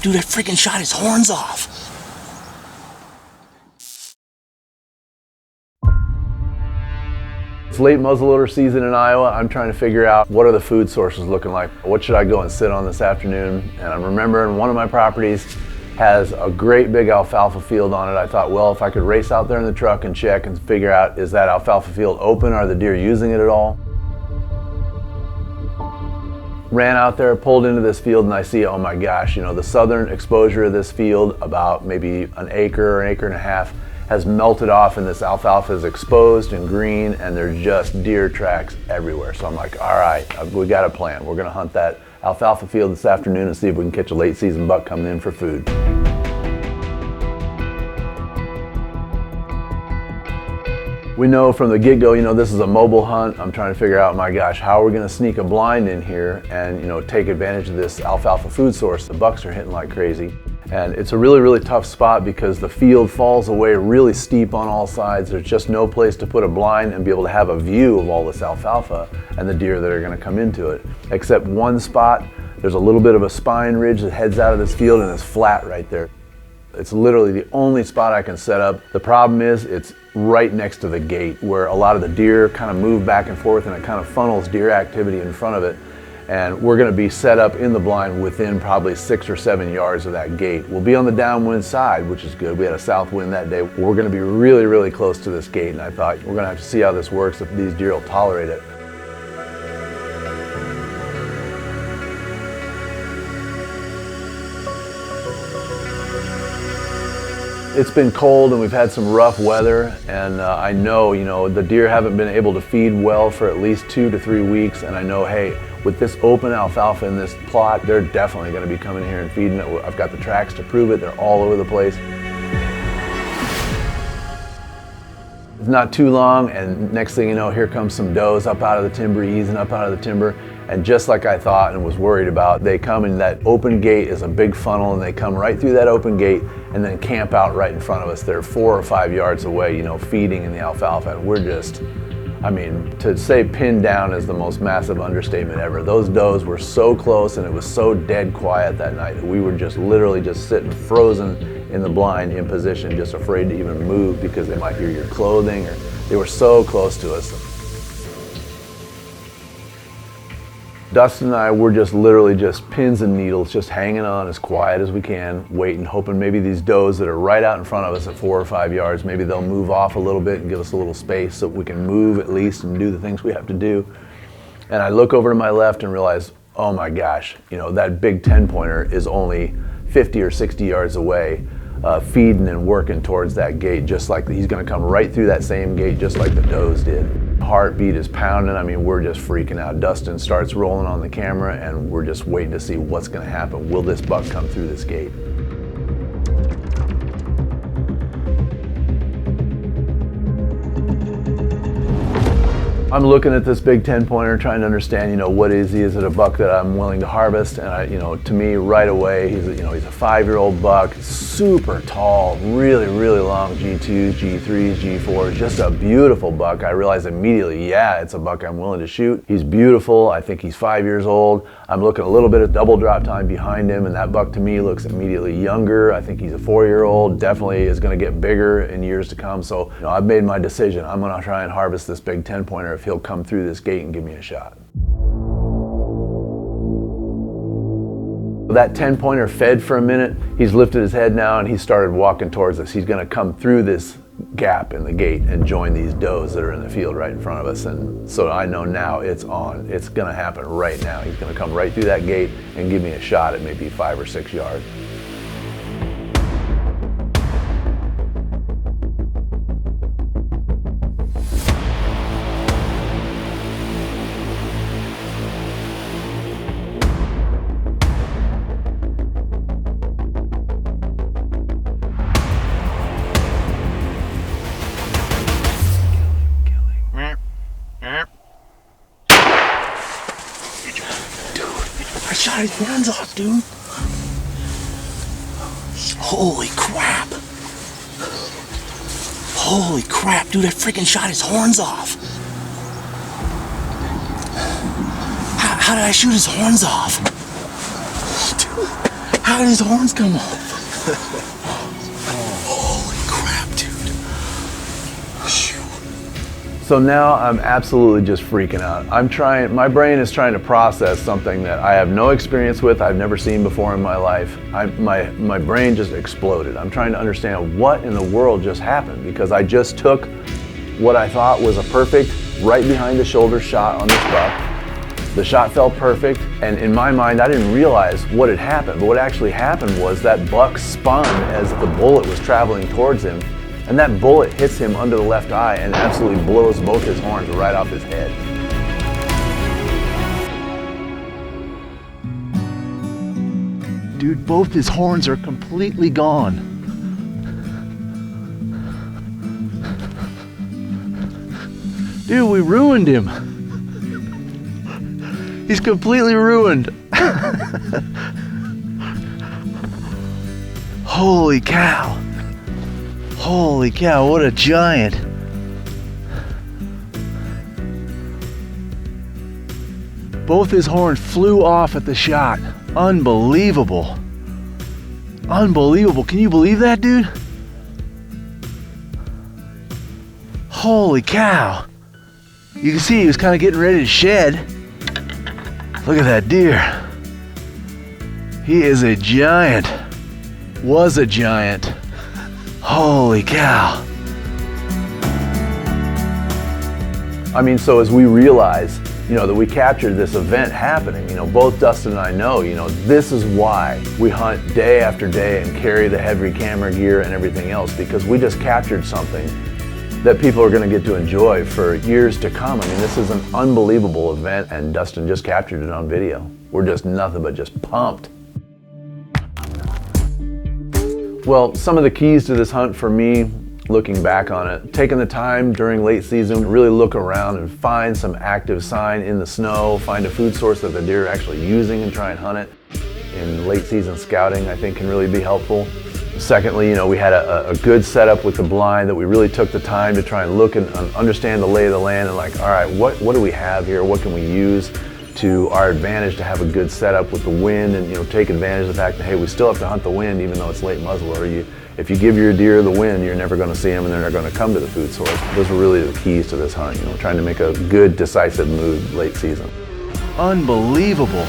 dude, I freaking shot his horns off. It's late muzzleloader season in Iowa. I'm trying to figure out what are the food sources looking like. What should I go and sit on this afternoon? And I'm remembering one of my properties has a great big alfalfa field on it. I thought, well, if I could race out there in the truck and check and figure out, is that alfalfa field open? Are the deer using it at all? Ran out there, pulled into this field, and I see, oh my gosh, you know, the southern exposure of this field, about maybe an acre or an acre and a half, has melted off, and this alfalfa is exposed and green, and there's just deer tracks everywhere. So I'm like, all right, we got a plan. We're gonna hunt that alfalfa field this afternoon and see if we can catch a late season buck coming in for food. We know from the get-go, you know, this is a mobile hunt. I'm trying to figure out, my gosh, how are we gonna sneak a blind in here and, you know, take advantage of this alfalfa food source. The bucks are hitting like crazy. And it's a really, really tough spot because the field falls away really steep on all sides. There's just no place to put a blind and be able to have a view of all this alfalfa and the deer that are gonna come into it. Except one spot, there's a little bit of a spine ridge that heads out of this field and it's flat right there. It's literally the only spot I can set up. The problem is it's right next to the gate where a lot of the deer kind of move back and forth, and it kind of funnels deer activity in front of it. And we're gonna be set up in the blind within probably 6 or 7 yards of that gate. We'll be on the downwind side, which is good. We had a south wind that day. We're gonna be really, really close to this gate, and I thought we're gonna have to see how this works, if these deer will tolerate it. It's been cold and we've had some rough weather, and I know, you know, the deer haven't been able to feed well for at least 2 to 3 weeks, and I know, hey, with this open alfalfa in this plot, they're definitely going to be coming here and feeding it. I've got the tracks to prove it. They're all over the place. It's not too long, and next thing you know, here comes some does up out of the timber, easing up out of the timber. And just like I thought and was worried about, they come in. That open gate is a big funnel, and they come right through that open gate and then camp out right in front of us. They're 4 or 5 yards away, you know, feeding in the alfalfa. And we're just, I mean, to say pinned down is the most massive understatement ever. Those does were so close, and it was so dead quiet that night that we were just literally just sitting frozen in the blind in position, just afraid to even move because they might hear your clothing, or they were so close to us. Dustin and I were just literally just pins and needles, just hanging on as quiet as we can, waiting, hoping maybe these does that are right out in front of us at 4 or 5 yards, maybe they'll move off a little bit and give us a little space so we can move at least and do the things we have to do. And I look over to my left and realize, oh my gosh, you know, that big 10-pointer is only 50 or 60 yards away, feeding and working towards that gate, just like he's gonna come right through that same gate, just like the does did. Heartbeat is pounding. I mean, we're just freaking out. Dustin starts rolling on the camera, and we're just waiting to see what's gonna happen. Will this buck come through this gate? I'm looking at this big 10-pointer, trying to understand, you know, what is he? Is it a buck that I'm willing to harvest? And you know, to me, right away, he's a 5-year-old buck, super tall, really, really long G2s, G3s, G4s, just a beautiful buck. I realized immediately, yeah, it's a buck I'm willing to shoot. He's beautiful. I think he's 5 years old. I'm looking a little bit at double drop time behind him, and that buck to me looks immediately younger. I think he's a 4-year-old, definitely is gonna get bigger in years to come. So, you know, I've made my decision. I'm gonna try and harvest this big 10-pointer if he'll come through this gate and give me a shot. That 10-pointer fed for a minute. He's lifted his head now and he started walking towards us. He's gonna come through this gap in the gate and join these does that are in the field right in front of us. And so I know now it's on. It's gonna happen right now. He's gonna come right through that gate and give me a shot at maybe 5 or 6 yards. I shot his horns off, dude. Holy crap. Holy crap, dude, I freaking shot his horns off. How did I shoot his horns off? Dude, How did his horns come off? Holy crap, dude. Shoot. So now I'm absolutely just freaking out. My brain is trying to process something that I have no experience with, I've never seen before in my life. My brain just exploded. I'm trying to understand what in the world just happened, because I just took what I thought was a perfect right behind the shoulder shot on this buck. The shot felt perfect, and in my mind, I didn't realize what had happened. But what actually happened was that buck spun as the bullet was traveling towards him, and that bullet hits him under the left eye and absolutely blows both his horns right off his head. Dude, both his horns are completely gone. Dude, we ruined him. He's completely ruined. Holy cow. Holy cow, what a giant. Both his horns flew off at the shot. Unbelievable. Unbelievable. Can you believe that, dude? Holy cow. You can see he was kind of getting ready to shed. Look at that deer. He is a giant. Was a giant. Holy cow. I mean, so as we realize, that we captured this event happening, both Dustin and I know, this is why we hunt day after day and carry the heavy camera gear and everything else, because we just captured something that people are going to get to enjoy for years to come. I mean, this is an unbelievable event, and Dustin just captured it on video. We're just nothing but just pumped. Well, some of the keys to this hunt for me, looking back on it, taking the time during late season to really look around and find some active sign in the snow, find a food source that the deer are actually using and try and hunt it in late season scouting, I think can really be helpful. Secondly, we had a good setup with the blind that we really took the time to try and look and understand the lay of the land and all right, what do we have here? What can we use to our advantage to have a good setup with the wind and take advantage of the fact that, hey, we still have to hunt the wind even though it's late muzzleloader. If you give your deer the wind, you're never going to see them and they're not going to come to the food source. Those were really the keys to this hunt, trying to make a good, decisive move late season. Unbelievable.